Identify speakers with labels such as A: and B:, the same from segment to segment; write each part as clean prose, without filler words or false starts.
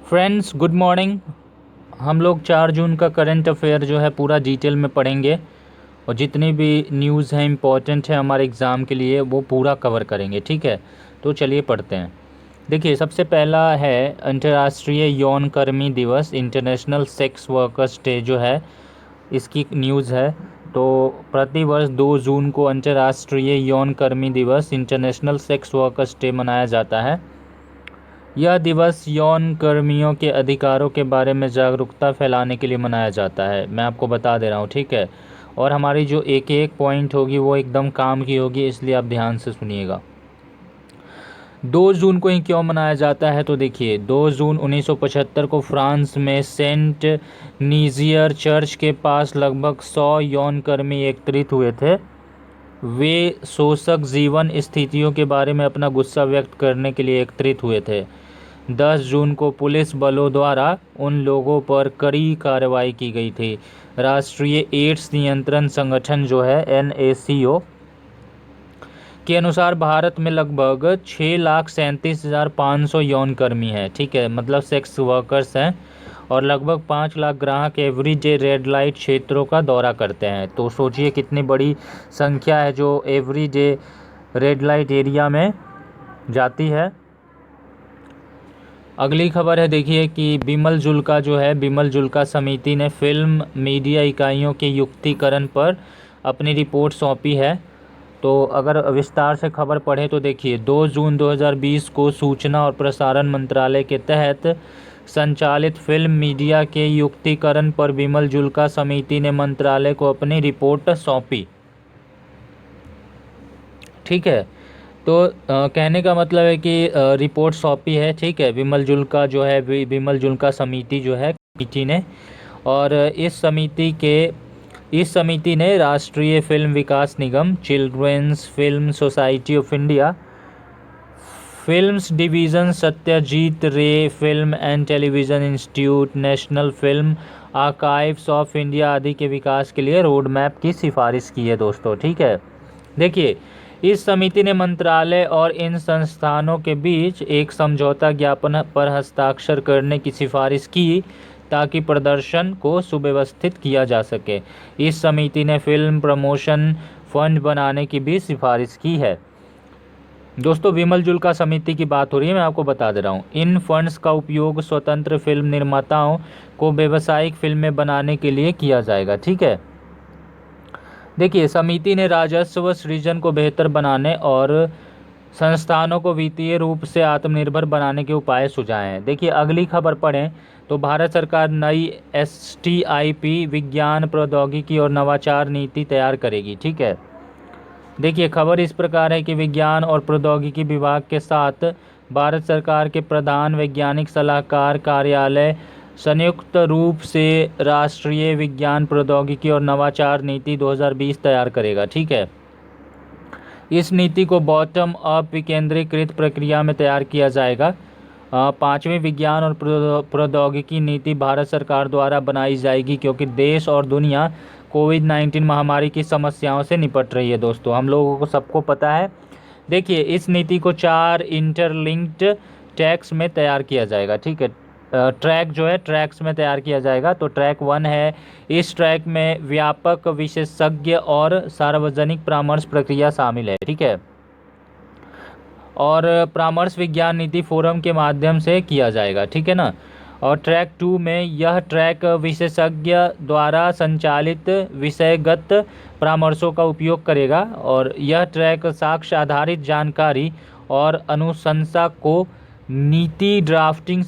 A: Friends good morning. हम लोग 4 जून का करंट अफेयर जो है पूरा डिटेल में पढ़ेंगे और जितनी भी न्यूज़ हैं इम्पॉर्टेंट है हमारे एग्ज़ाम के लिए वो पूरा कवर करेंगे। ठीक है, तो चलिए पढ़ते हैं। देखिए, सबसे पहला है अंतर्राष्ट्रीय यौन कर्मी दिवस, इंटरनेशनल सेक्स वर्कर्स डे जो है इसकी न्यूज़ है। तो प्रतिवर्ष 2 जून को अंतर्राष्ट्रीय यौन कर्मी दिवस, इंटरनेशनल सेक्स वर्कर्स डे मनाया जाता है। यह दिवस यौन कर्मियों के अधिकारों के बारे में जागरूकता फैलाने के लिए मनाया जाता है। मैं आपको बता दे रहा हूँ, ठीक है। और हमारी जो एक एक पॉइंट होगी वो एकदम काम की होगी, इसलिए आप ध्यान से सुनिएगा। 2 जून को ही क्यों मनाया जाता है, तो देखिए 2 जून 1975 को फ्रांस में सेंट नीजियर चर्च के पास लगभग 100 यौनकर्मी एकत्रित हुए थे। वे शोषक जीवन स्थितियों के बारे में अपना गुस्सा व्यक्त करने के लिए एकत्रित हुए थे। 10 जून को पुलिस बलों द्वारा उन लोगों पर कड़ी कार्रवाई की गई थी। राष्ट्रीय एड्स नियंत्रण संगठन जो है NACO के अनुसार भारत में लगभग 6,37,500 यौनकर्मी हैं। ठीक है, मतलब सेक्स वर्कर्स हैं, और लगभग 5 लाख ग्राहक एवरीडे रेड लाइट क्षेत्रों का दौरा करते हैं। तो सोचिए कितनी बड़ी संख्या है जो एवरीडे रेड लाइट एरिया में जाती है। अगली खबर है, देखिए कि बिमल जुल्का जो है, बिमल जुल्का समिति ने फिल्म मीडिया इकाइयों के युक्तिकरण पर अपनी रिपोर्ट सौंपी है। तो अगर विस्तार से खबर पढ़ें तो देखिए 2 जून 2020 को सूचना और प्रसारण मंत्रालय के तहत संचालित फिल्म मीडिया के युक्तिकरण पर बिमल जुल्का समिति ने मंत्रालय को अपनी रिपोर्ट सौंपी। ठीक है, तो कहने का मतलब है कि रिपोर्ट सौंपी है। ठीक है, बिमल जुल्का जो है, बिमल जुल्का समिति जो है कमेटी ने, और इस समिति ने राष्ट्रीय फिल्म विकास निगम, children's film society of India, films division, Satyajit Ray film and television institute, national film archives of India आदि के विकास के लिए रोड मैप की सिफारिश की है दोस्तों। ठीक है, देखिए इस समिति ने मंत्रालय और इन संस्थानों के बीच एक समझौता ज्ञापन पर हस्ताक्षर करने की सिफारिश की ताकि प्रदर्शन को सुव्यवस्थित किया जा सके। इस समिति ने फिल्म प्रमोशन फंड बनाने की भी सिफारिश की है। दोस्तों, बिमल जुल्का समिति की बात हो रही है, मैं आपको बता दे रहा हूँ। इन फंड्स का उपयोग स्वतंत्र फिल्म निर्माताओं को व्यावसायिक फिल्में बनाने के लिए किया जाएगा। ठीक है, देखिए समिति ने राजस्व सृजन को बेहतर बनाने और संस्थानों को वित्तीय रूप से आत्मनिर्भर बनाने के उपाय सुझाए हैं। देखिए अगली खबर पढ़ें तो भारत सरकार नई STIP विज्ञान प्रौद्योगिकी और नवाचार नीति तैयार करेगी। ठीक है, देखिए खबर इस प्रकार है कि विज्ञान और प्रौद्योगिकी विभाग के साथ भारत सरकार के प्रधान वैज्ञानिक सलाहकार कार्यालय संयुक्त रूप से राष्ट्रीय विज्ञान प्रौद्योगिकी और नवाचार नीति 2020 तैयार करेगा। ठीक है, इस नीति को बॉटम अप विकेंद्रीकृत प्रक्रिया में तैयार किया जाएगा। 5वीं विज्ञान और प्रौद्योगिकी नीति भारत सरकार द्वारा बनाई जाएगी क्योंकि देश और दुनिया कोविड-19 महामारी की समस्याओं से निपट रही है। दोस्तों, हम लोगों को सबको पता है। देखिए इस नीति को 4 इंटरलिंक्ड ट्रैक्स में तैयार किया जाएगा। ठीक है, ट्रैक जो है ट्रैक्स में तैयार किया जाएगा। तो ट्रैक 1 है, इस ट्रैक में व्यापक विशेषज्ञ और सार्वजनिक परामर्श प्रक्रिया शामिल है। ठीक है, और परामर्श विज्ञान नीति फोरम के माध्यम से किया जाएगा। ठीक है ना। और ट्रैक 2 में यह ट्रैक विशेषज्ञ द्वारा संचालित विषयगत परामर्शों का उपयोग करेगा, और यह ट्रैक साक्ष्य आधारित जानकारी और अनुशंसा को नीति ड्राफ्टिंग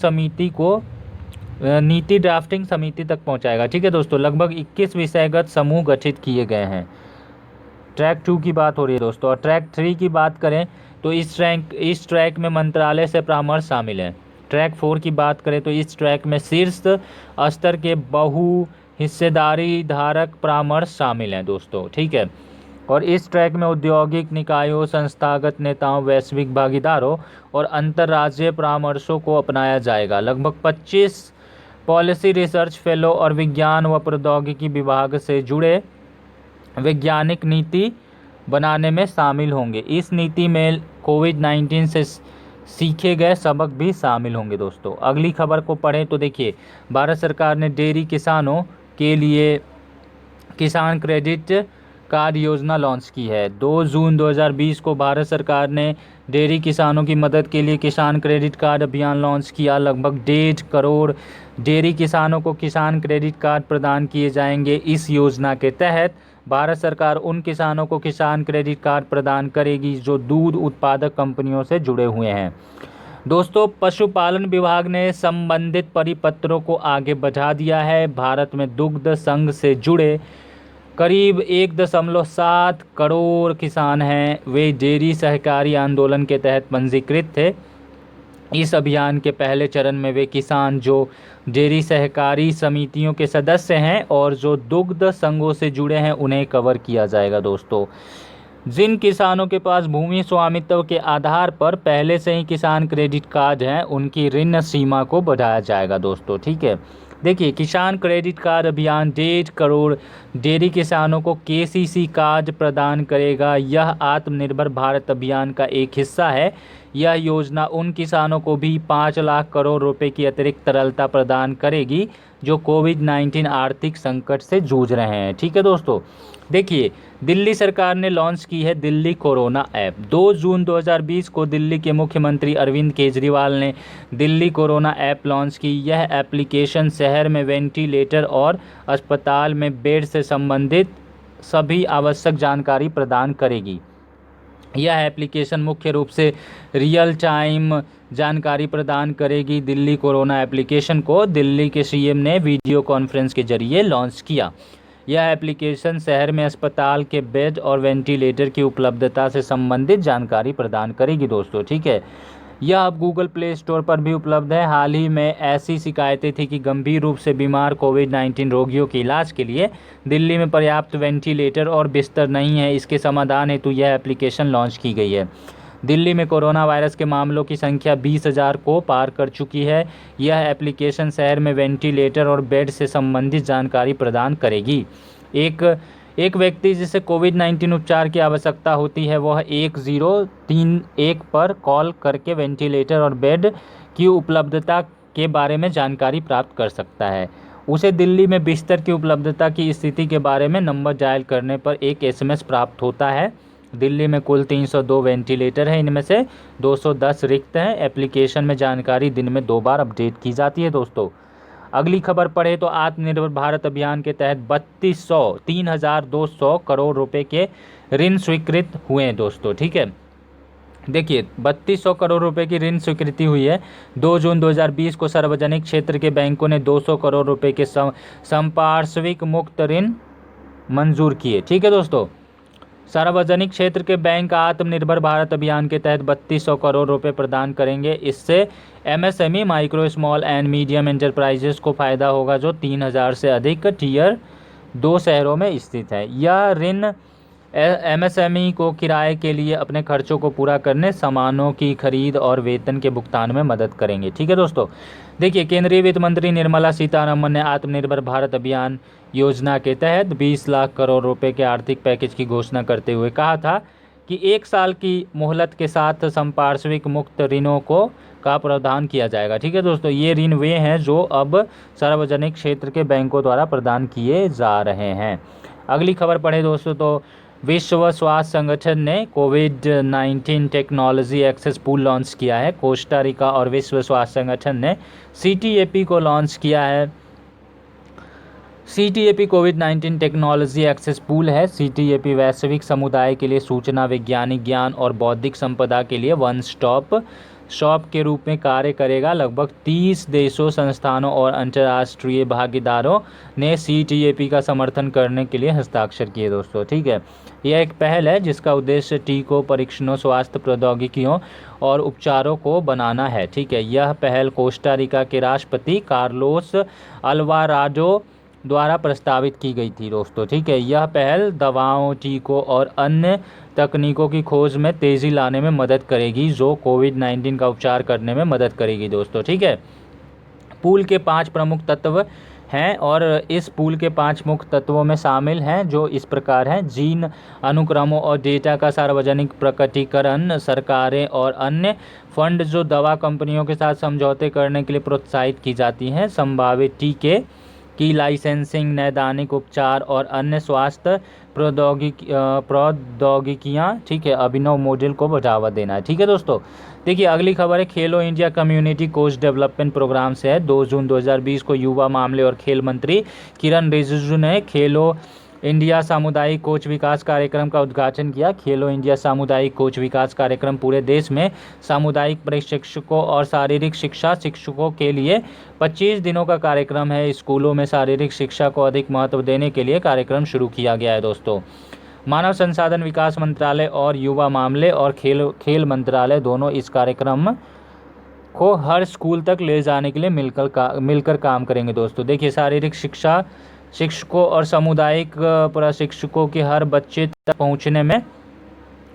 A: समिति तक पहुंचाएगा। ठीक है दोस्तों, लगभग 21 विषयगत समूह गठित किए गए हैं। ट्रैक 2 की बात हो रही है दोस्तों। और ट्रैक 3 की बात करें तो इस ट्रैक में मंत्रालय से परामर्श शामिल है। ट्रैक 4 की बात करें तो इस ट्रैक में शीर्ष स्तर के बहु हिस्सेदारी धारक परामर्श शामिल हैं दोस्तों। ठीक है, और इस ट्रैक में औद्योगिक निकायों, संस्थागत नेताओं, वैश्विक भागीदारों और अंतर्राज्यीय परामर्शों को अपनाया जाएगा। लगभग 25 पॉलिसी रिसर्च फेलो और विज्ञान व प्रौद्योगिकी विभाग से जुड़े वैज्ञानिक नीति बनाने में शामिल होंगे। इस नीति में कोविड-19 से सीखे गए सबक भी शामिल होंगे दोस्तों। अगली खबर को पढ़ें तो देखिए, भारत सरकार ने डेयरी किसानों के लिए किसान क्रेडिट कार्ड योजना लॉन्च की है। 2 जून 2020 को भारत सरकार ने डेयरी किसानों की मदद के लिए किसान क्रेडिट कार्ड अभियान लॉन्च किया। लगभग 1.5 करोड़ डेयरी किसानों को किसान क्रेडिट कार्ड प्रदान किए जाएंगे। इस योजना के तहत भारत सरकार उन किसानों को किसान क्रेडिट कार्ड प्रदान करेगी जो दूध उत्पादक कंपनियों से जुड़े हुए हैं। दोस्तों, पशुपालन विभाग ने संबंधित परिपत्रों को आगे बढ़ा दिया है। भारत में दुग्ध संघ से जुड़े करीब 1.7 करोड़ किसान हैं। वे डेयरी सहकारी आंदोलन के तहत पंजीकृत थे। इस अभियान के पहले चरण में वे किसान जो डेयरी सहकारी समितियों के सदस्य हैं और जो दुग्ध संघों से जुड़े हैं उन्हें कवर किया जाएगा। दोस्तों, जिन किसानों के पास भूमि स्वामित्व के आधार पर पहले से ही किसान क्रेडिट कार्ड हैं उनकी ऋण सीमा को बढ़ाया जाएगा। दोस्तों, ठीक है, देखिए, किसान क्रेडिट कार्ड अभियान 1.5 करोड़ डेयरी किसानों को केसीसी कार्ड प्रदान करेगा। यह आत्मनिर्भर भारत अभियान का एक हिस्सा है। यह योजना उन किसानों को भी 5 लाख करोड़ रुपए की अतिरिक्त तरलता प्रदान करेगी जो कोविड-19 आर्थिक संकट से जूझ रहे हैं। ठीक है दोस्तों, देखिए, दिल्ली सरकार ने लॉन्च की है दिल्ली कोरोना ऐप। 2 जून 2020 को दिल्ली के मुख्यमंत्री अरविंद केजरीवाल ने दिल्ली कोरोना ऐप लॉन्च की। यह एप्लीकेशन शहर में वेंटिलेटर और अस्पताल में बेड से संबंधित सभी आवश्यक जानकारी प्रदान करेगी। यह एप्लीकेशन मुख्य रूप से रियल टाइम जानकारी प्रदान करेगी। दिल्ली कोरोना एप्लीकेशन को दिल्ली के सीएम ने वीडियो कॉन्फ्रेंस के जरिए लॉन्च किया। यह एप्लीकेशन शहर में अस्पताल के बेड और वेंटिलेटर की उपलब्धता से संबंधित जानकारी प्रदान करेगी। दोस्तों, ठीक है, यह अब गूगल प्ले स्टोर पर भी उपलब्ध है। हाल ही में ऐसी शिकायतें थी कि गंभीर रूप से बीमार कोविड-19 रोगियों के इलाज के लिए दिल्ली में पर्याप्त वेंटिलेटर और बिस्तर नहीं है। इसके समाधान हेतु यह एप्लीकेशन लॉन्च की गई है। दिल्ली में कोरोना वायरस के मामलों की संख्या 20,000 को पार कर चुकी है। यह एप्लीकेशन शहर में वेंटिलेटर और बेड से संबंधित जानकारी प्रदान करेगी। एक व्यक्ति जिसे कोविड-19 उपचार की आवश्यकता होती है वह 1031 पर कॉल करके वेंटिलेटर और बेड की उपलब्धता के बारे में जानकारी प्राप्त कर सकता है। उसे दिल्ली में बिस्तर की उपलब्धता की स्थिति के बारे में नंबर डायल करने पर एक एसएमएस प्राप्त होता है। दिल्ली में कुल 302 वेंटिलेटर हैं, इनमें से 210 रिक्त हैं। एप्लीकेशन में जानकारी दिन में 2 बार अपडेट की जाती है। दोस्तों, अगली खबर पढ़े तो आत्मनिर्भर भारत अभियान के तहत 3,200 करोड़ रुपए के ऋण स्वीकृत हुए हैं। दोस्तों, ठीक है, देखिए, 3,200 करोड़ रुपए की ऋण स्वीकृति हुई है। 2 जून 2020 को सार्वजनिक क्षेत्र के बैंकों ने 200 करोड़ रुपए के संपार्श्विक मुक्त ऋण मंजूर किए। ठीक है दोस्तों, सार्वजनिक क्षेत्र के बैंक आत्मनिर्भर भारत अभियान के तहत 3,200 करोड़ रुपए प्रदान करेंगे। इससे MSME, micro small and medium enterprises को फायदा होगा जो 3,000 से अधिक टियर 2 शहरों में स्थित है। यह ऋण एमएसएमई को किराए के लिए अपने खर्चों को पूरा करने, सामानों की खरीद और वेतन के भुगतान में मदद करेंगे। ठीक है दोस्तों, देखिए, केंद्रीय वित्त मंत्री निर्मला सीतारमण ने आत्मनिर्भर भारत अभियान योजना के तहत 20 लाख करोड़ रुपए के आर्थिक पैकेज की घोषणा करते हुए कहा था कि 1 साल की मोहलत के साथ संपार्श्विक मुक्त ऋणों का प्रावधान किया जाएगा। ठीक है दोस्तों, ये ऋण वे हैं जो अब सार्वजनिक क्षेत्र के बैंकों द्वारा प्रदान किए जा रहे हैं। अगली खबर पढ़े दोस्तों तो विश्व स्वास्थ्य संगठन ने कोविड-19 टेक्नोलॉजी एक्सेस पूल लॉन्च किया है। कोस्टा रिका और विश्व स्वास्थ्य संगठन ने सीटीएपी को लॉन्च किया है। सीटीएपी कोविड-19 टेक्नोलॉजी एक्सेस पूल है। सीटीएपी वैश्विक समुदाय के लिए सूचना, वैज्ञानिक ज्ञान और बौद्धिक संपदा के लिए वन स्टॉप शॉप के रूप में कार्य करेगा। लगभग 30 देशों, संस्थानों और अंतर्राष्ट्रीय भागीदारों ने सीटीएपी का समर्थन करने के लिए हस्ताक्षर किए। दोस्तों, ठीक है, यह एक पहल है जिसका उद्देश्य टीकों, परीक्षणों, स्वास्थ्य प्रौद्योगिकियों और उपचारों को बनाना है। ठीक है, यह पहल कोस्टा रिका के राष्ट्रपति कार्लोस अल्वाराडो द्वारा प्रस्तावित की गई थी। दोस्तों, ठीक है, यह पहल दवाओं, टीकों और अन्य तकनीकों की खोज में तेज़ी लाने में मदद करेगी जो कोविड-19 का उपचार करने में मदद करेगी। दोस्तों, ठीक है, पूल के 5 प्रमुख तत्व हैं और इस पूल के 5 मुख्य तत्वों में शामिल हैं, जो इस प्रकार हैं: जीन अनुक्रमों और डेटा का सार्वजनिक प्रकटीकरण, सरकारें और अन्य फंड जो दवा कंपनियों के साथ समझौते करने के लिए प्रोत्साहित की जाती हैं, संभावित टीके की लाइसेंसिंग, नैदानिक उपचार और अन्य स्वास्थ्य प्रौद्योगिकियाँ, ठीक है, अभिनव मॉडल को बढ़ावा देना है। ठीक है दोस्तों, देखिए अगली खबर है Khelo India community coach development programme से है। 2 जून 2020 को युवा मामले और खेल मंत्री किरण रिजिजू ने खेलो इंडिया सामुदायिक कोच विकास कार्यक्रम का उद्घाटन किया। खेलो इंडिया सामुदायिक कोच विकास कार्यक्रम पूरे देश में सामुदायिक प्रशिक्षकों और शारीरिक शिक्षा शिक्षकों के लिए 25 दिनों का कार्यक्रम है। स्कूलों में शारीरिक शिक्षा को अधिक महत्व देने के लिए कार्यक्रम शुरू किया गया है दोस्तों। मानव संसाधन विकास मंत्रालय और युवा मामले और खेल मंत्रालय दोनों इस कार्यक्रम को हर स्कूल तक ले जाने के लिए मिलकर काम करेंगे दोस्तों। देखिए शारीरिक शिक्षा शिक्षकों और सामुदायिक प्रशिक्षकों के हर बच्चे तक पहुंचने में,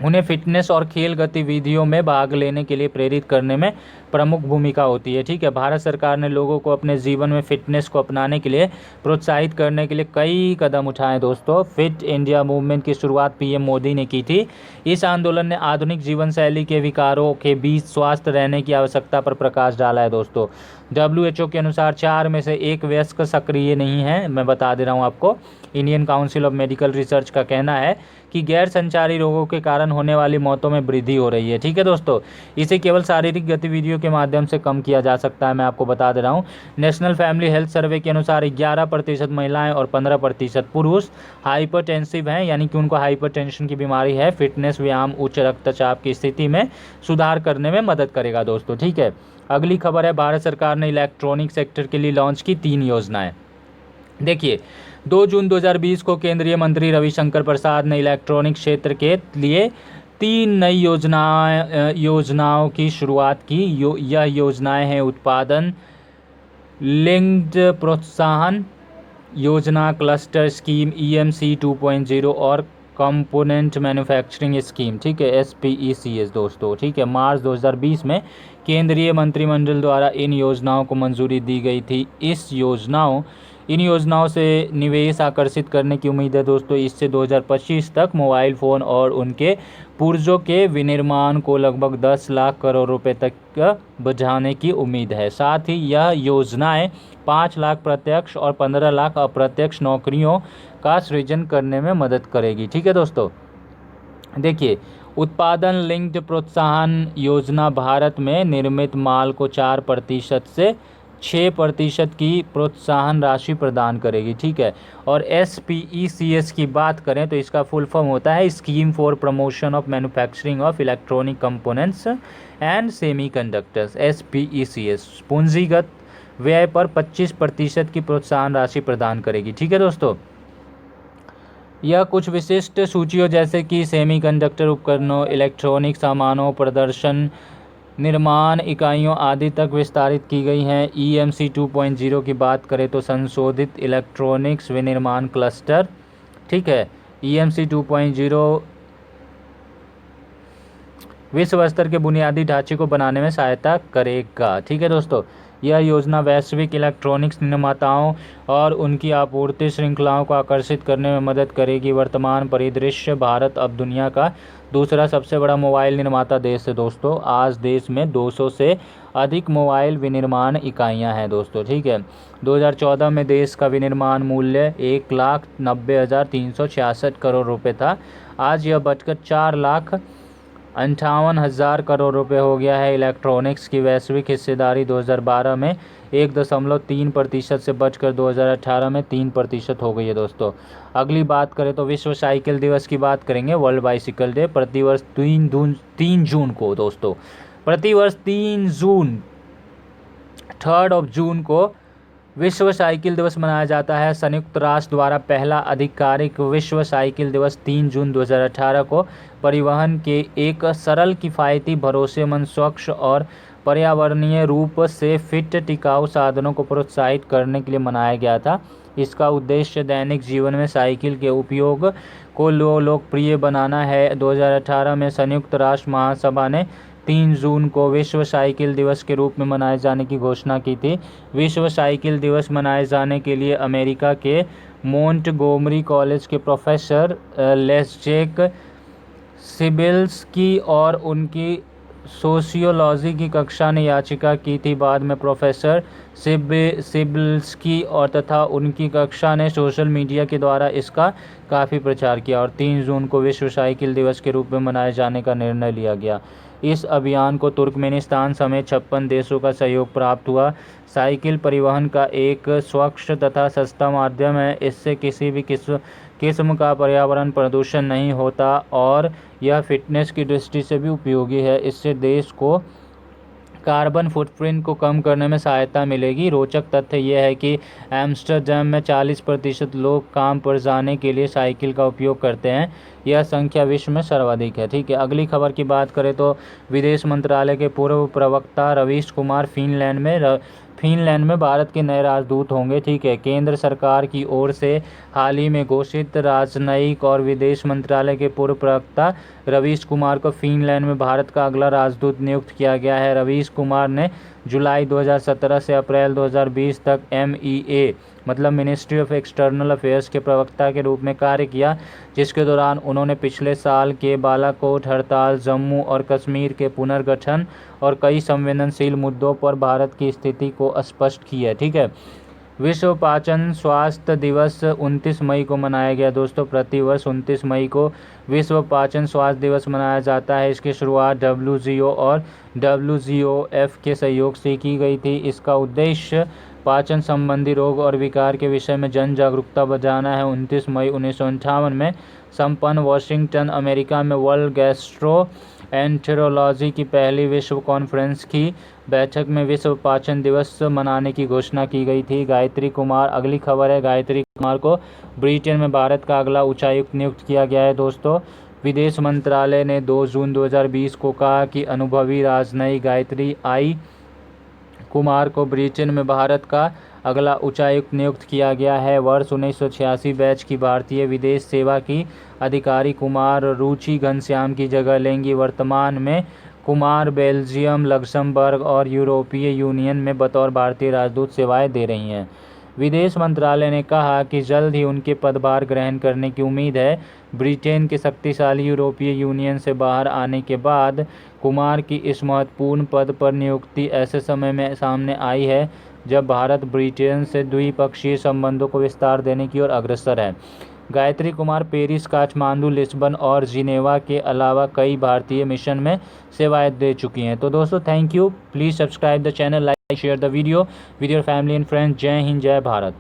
A: उन्हें फिटनेस और खेल गतिविधियों में भाग लेने के लिए प्रेरित करने में प्रमुख भूमिका होती है। ठीक है, भारत सरकार ने लोगों को अपने जीवन में फिटनेस को अपनाने के लिए प्रोत्साहित करने के लिए कई कदम उठाए दोस्तों। फिट इंडिया मूवमेंट की शुरुआत पीएम मोदी ने की थी। इस आंदोलन ने आधुनिक जीवन शैली के विकारों के बीच स्वस्थ रहने की आवश्यकता पर प्रकाश डाला है दोस्तों। WHO के अनुसार 4 में से 1 वयस्क सक्रिय नहीं है। मैं बता दे रहा हूँ आपको, Indian council of medical research का कहना है कि गैर संचारी रोगों के कारण होने वाली मौतों में वृद्धि हो रही है। ठीक है दोस्तों, इसे केवल शारीरिक गतिविधियों के माध्यम से कम किया जा सकता है। मैं आपको बता दे रहा हूँ, नेशनल फैमिली हेल्थ सर्वे के अनुसार 11% महिलाएं और 15% पुरुष हाइपरटेंसिव हैं, यानी कि उनको हाइपरटेंशन की बीमारी है। फिटनेस व्यायाम उच्च रक्तचाप की स्थिति में सुधार करने में मदद करेगा दोस्तों। ठीक है, अगली खबर है, भारत सरकार ने इलेक्ट्रॉनिक सेक्टर के लिए लॉन्च की 3 योजनाएं। देखिए 2 जून 2020 को केंद्रीय मंत्री रविशंकर प्रसाद ने इलेक्ट्रॉनिक क्षेत्र के लिए 3 नई योजनाओं की शुरुआत की। यह योजनाएं हैं: उत्पादन लिंक्ड प्रोत्साहन योजना, क्लस्टर स्कीम EMC 2.0 और कंपोनेंट मैन्युफैक्चरिंग स्कीम। ठीक है, SPECS दोस्तों। ठीक है, मार्च 2020 में केंद्रीय मंत्रिमंडल द्वारा इन योजनाओं को मंजूरी दी गई थी। इन योजनाओं से निवेश आकर्षित करने की उम्मीद है दोस्तों। इससे 2025 तक मोबाइल फ़ोन और उनके पुर्जों के विनिर्माण को लगभग 10 लाख करोड़ रुपए तक बढ़ाने की उम्मीद है। साथ ही यह योजनाएं 5 लाख प्रत्यक्ष और 15 लाख अप्रत्यक्ष नौकरियों का सृजन करने में मदद करेगी। ठीक है दोस्तों, देखिए उत्पादन लिंक्ड प्रोत्साहन योजना भारत में निर्मित माल को 4% से 6% की प्रोत्साहन राशि प्रदान करेगी। ठीक है, और SPECS की बात करें तो इसका फुल फॉर्म होता है scheme for promotion of manufacturing of electronic components and semiconductors. SPECS पूंजीगत व्यय पर 25% की प्रोत्साहन राशि प्रदान करेगी। ठीक है दोस्तों, यह कुछ विशिष्ट सूचियों जैसे कि सेमीकंडक्टर उपकरणों, इलेक्ट्रॉनिक सामानों, प्रदर्शन निर्माण इकाइयों आदि तक विस्तारित की गई हैं। EMC 2.0 की बात करें तो संशोधित इलेक्ट्रॉनिक्स विनिर्माण क्लस्टर। ठीक है, EMC 2.0 विश्व स्तर के बुनियादी ढांचे को बनाने में सहायता करेगा। ठीक है दोस्तों, यह योजना वैश्विक इलेक्ट्रॉनिक्स निर्माताओं और उनकी आपूर्ति श्रृंखलाओं को आकर्षित करने में मदद करेगी। वर्तमान परिदृश्य, भारत अब दुनिया का दूसरा सबसे बड़ा मोबाइल निर्माता देश है दोस्तों। आज देश में 200 से अधिक मोबाइल विनिर्माण इकाइयां हैं दोस्तों। ठीक है, 2014 में देश का विनिर्माण मूल्य 1,90,366 करोड़ रुपये था। आज यह बढ़कर 4,58,000 करोड़ रुपए हो गया है। इलेक्ट्रॉनिक्स की वैश्विक हिस्सेदारी 2012 में 1.3% से बढ़कर 2018 में 3% हो गई है दोस्तों। अगली बात करें तो विश्व साइकिल दिवस की बात करेंगे, वर्ल्ड बाइसिकल डे। प्रतिवर्ष 3 जून को दोस्तों, प्रतिवर्ष 3 जून को विश्व साइकिल दिवस मनाया जाता है। संयुक्त राष्ट्र द्वारा पहला आधिकारिक विश्व साइकिल दिवस 3 जून 2018 को परिवहन के एक सरल, किफ़ायती, भरोसेमंद, स्वच्छ और पर्यावरणीय रूप से फिट टिकाऊ साधनों को प्रोत्साहित करने के लिए मनाया गया था। इसका उद्देश्य दैनिक जीवन में साइकिल के उपयोग को लोकप्रिय बनाना है। 2018 में संयुक्त राष्ट्र महासभा ने 3 जून को विश्व साइकिल दिवस के रूप में मनाए जाने की घोषणा की थी। विश्व साइकिल दिवस मनाए जाने के लिए अमेरिका के मोंटगोमरी कॉलेज के प्रोफेसर लेस्जेक सिबिल्स्की और उनकी सोशियोलॉजी की कक्षा ने याचिका की थी। बाद में प्रोफेसर सिबिल्स्की और तथा उनकी कक्षा ने सोशल मीडिया के द्वारा इसका काफ़ी प्रचार किया और 3 जून को विश्व साइकिल दिवस के रूप में मनाए जाने का निर्णय लिया गया। इस अभियान को तुर्कमेनिस्तान समेत 56 देशों का सहयोग प्राप्त हुआ। साइकिल परिवहन का एक स्वच्छ तथा सस्ता माध्यम है। इससे किसी भी किस्म का पर्यावरण प्रदूषण नहीं होता और यह फिटनेस की दृष्टि से भी उपयोगी है। इससे देश को कार्बन फुटप्रिंट को कम करने में सहायता मिलेगी। रोचक तथ्य यह है कि एम्स्टर्डम में 40% लोग काम पर जाने के लिए साइकिल का उपयोग करते हैं। यह संख्या विश्व में सर्वाधिक है। ठीक है, अगली खबर की बात करें तो विदेश मंत्रालय के पूर्व प्रवक्ता रवीश कुमार फिनलैंड में भारत के नए राजदूत होंगे। ठीक है, केंद्र सरकार की ओर से हाल ही में घोषित राजनयिक और विदेश मंत्रालय के पूर्व प्रवक्ता रवीश कुमार को फिनलैंड में भारत का अगला राजदूत नियुक्त किया गया है। रवीश कुमार ने जुलाई 2017 से अप्रैल 2020 तक MEA मतलब मिनिस्ट्री ऑफ एक्सटर्नल अफेयर्स के प्रवक्ता के रूप में कार्य किया, जिसके दौरान उन्होंने पिछले साल के बालाकोट हड़ताल, जम्मू और कश्मीर के पुनर्गठन और कई संवेदनशील मुद्दों पर भारत की स्थिति को स्पष्ट की है। ठीक है, विश्व पाचन स्वास्थ्य दिवस 29 मई को मनाया गया। दोस्तों, प्रतिवर्ष 29 मई को विश्व पाचन स्वास्थ्य दिवस मनाया जाता है। इसकी शुरुआत WGO और WGOF के सहयोग से की गई थी। इसका उद्देश्य पाचन संबंधी रोग और विकार के विषय में जन जागरूकता बढ़ाना है। 29 मई 1958 में संपन्न वाशिंगटन अमेरिका में वर्ल्ड गैस्ट्रोएंटेरोलॉजी की पहली विश्व कॉन्फ्रेंस की बैठक में विश्व पाचन दिवस मनाने की घोषणा की गई थी। गायत्री कुमार, अगली खबर है, गायत्री कुमार को ब्रिटेन में भारत का अगला उच्चायुक्त नियुक्त किया गया है। दोस्तों, विदेश मंत्रालय ने 2 जून 2020 को कहा कि अनुभवी राजनयिक गायत्री कुमार को ब्रिटेन में भारत का अगला उच्चायुक्त नियुक्त किया गया है। वर्ष 1986 बैच की भारतीय विदेश सेवा की अधिकारी कुमार रुचि घनश्याम की जगह लेंगी। वर्तमान में कुमार बेल्जियम, लक्समबर्ग और यूरोपीय यूनियन में बतौर भारतीय राजदूत सेवाएं दे रही हैं। विदेश मंत्रालय ने कहा कि जल्द ही उनके पदभार ग्रहण करने की उम्मीद है। ब्रिटेन के शक्तिशाली यूरोपीय यूनियन से बाहर आने के बाद कुमार की इस महत्वपूर्ण पद पर नियुक्ति ऐसे समय में सामने आई है जब भारत ब्रिटेन से द्विपक्षीय संबंधों को विस्तार देने की ओर अग्रसर है। गायत्री कुमार पेरिस, काठमांडू, लिस्बन और जिनेवा के अलावा कई भारतीय मिशन में सेवाएं दे चुकी हैं। तो दोस्तों, thank you. Please subscribe the channel, like, share the video with your family and friends. जय हिंद, जय भारत।